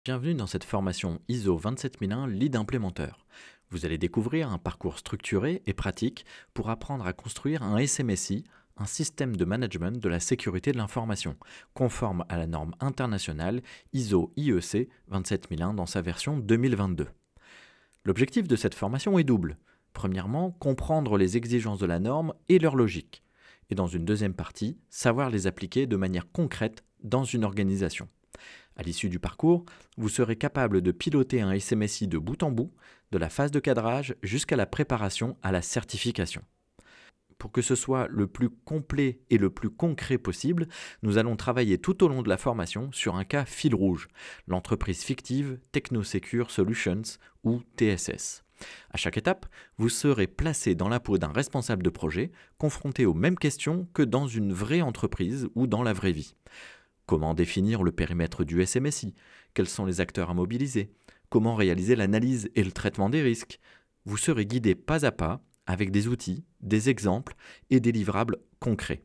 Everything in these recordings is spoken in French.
Bienvenue dans cette formation ISO 27001 Lead Implémenteur. Vous allez découvrir un parcours structuré et pratique pour apprendre à construire un SMSI, un système de management de la sécurité de l'information, conforme à la norme internationale ISO IEC 27001 dans sa version 2022. L'objectif de cette formation est double. Premièrement, comprendre les exigences de la norme et leur logique. Et dans une deuxième partie, savoir les appliquer de manière concrète dans une organisation. À l'issue du parcours, vous serez capable de piloter un SMSI de bout en bout, de la phase de cadrage jusqu'à la préparation à la certification. Pour que ce soit le plus complet et le plus concret possible, nous allons travailler tout au long de la formation sur un cas fil rouge, l'entreprise fictive TechnoSecure Solutions ou TSS. À chaque étape, vous serez placé dans la peau d'un responsable de projet, confronté aux mêmes questions que dans une vraie entreprise ou dans la vraie vie. Comment définir le périmètre du SMSI? Quels sont les acteurs à mobiliser? Comment réaliser l'analyse et le traitement des risques? Vous serez guidé pas à pas avec des outils, des exemples et des livrables concrets.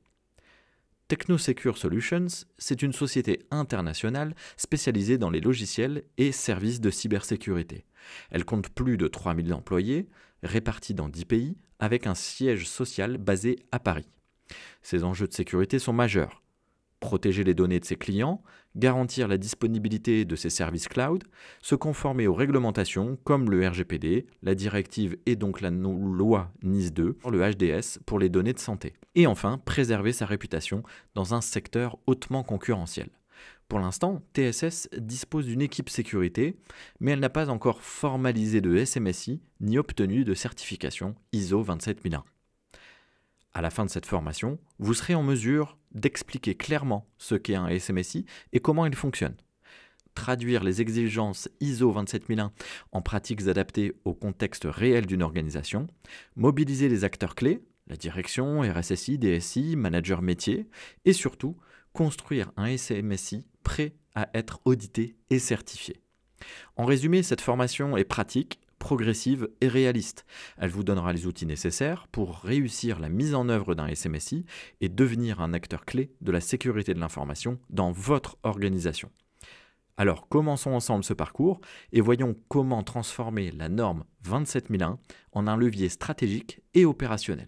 TechnoSecure Solutions, c'est une société internationale spécialisée dans les logiciels et services de cybersécurité. Elle compte plus de 3000 employés, répartis dans 10 pays, avec un siège social basé à Paris. Ses enjeux de sécurité sont majeurs. Protéger les données de ses clients, garantir la disponibilité de ses services cloud, se conformer aux réglementations comme le RGPD, la directive et donc la loi NIS2, le HDS pour les données de santé. Et enfin, préserver sa réputation dans un secteur hautement concurrentiel. Pour l'instant, TSS dispose d'une équipe sécurité, mais elle n'a pas encore formalisé de SMSI ni obtenu de certification ISO 27001. À la fin de cette formation, vous serez en mesure d'expliquer clairement ce qu'est un SMSI et comment il fonctionne. Traduire les exigences ISO 27001 en pratiques adaptées au contexte réel d'une organisation, mobiliser les acteurs clés, la direction, RSSI, DSI, manager métier, et surtout construire un SMSI prêt à être audité et certifié. En résumé, cette formation est pratique, progressive et réaliste. Elle vous donnera les outils nécessaires pour réussir la mise en œuvre d'un SMSI et devenir un acteur clé de la sécurité de l'information dans votre organisation. Alors commençons ensemble ce parcours et voyons comment transformer la norme 27001 en un levier stratégique et opérationnel.